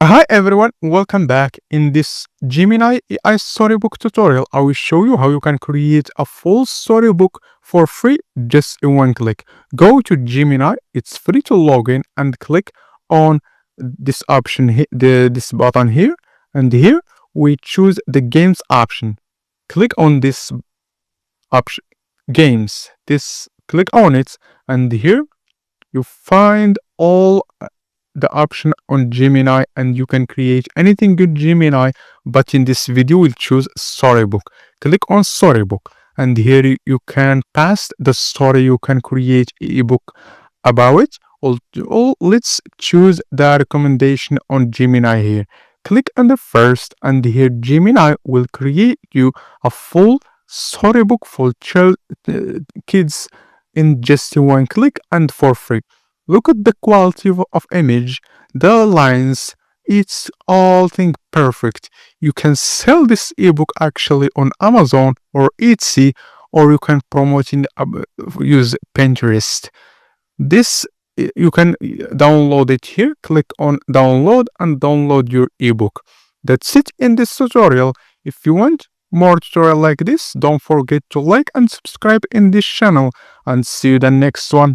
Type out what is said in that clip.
Hi everyone, welcome back. In this Gemini AI storybook tutorial, I will show you how you can create a full storybook for free just in one click. Go to Gemini, it's free to log in and click on this option here, this button here, and here we choose the games option. Click on this option, games. This click on it, and here you find all the option on Gemini and you can create anything with Gemini, but in this video we'll choose storybook. Click on storybook and here you can paste the story, you can create ebook about it. Let's choose the recommendation on Gemini here. Click on the first and here Gemini will create you a full storybook for kids in just one click and for free. Look at the quality of image, the lines, it's all thing perfect. You can sell this ebook actually on Amazon or Etsy, or you can promote in use Pinterest. This you can download it here. Click on download and download your ebook. That's it in this tutorial. If you want more tutorial like this, don't forget to like and subscribe in this channel and see you the next one.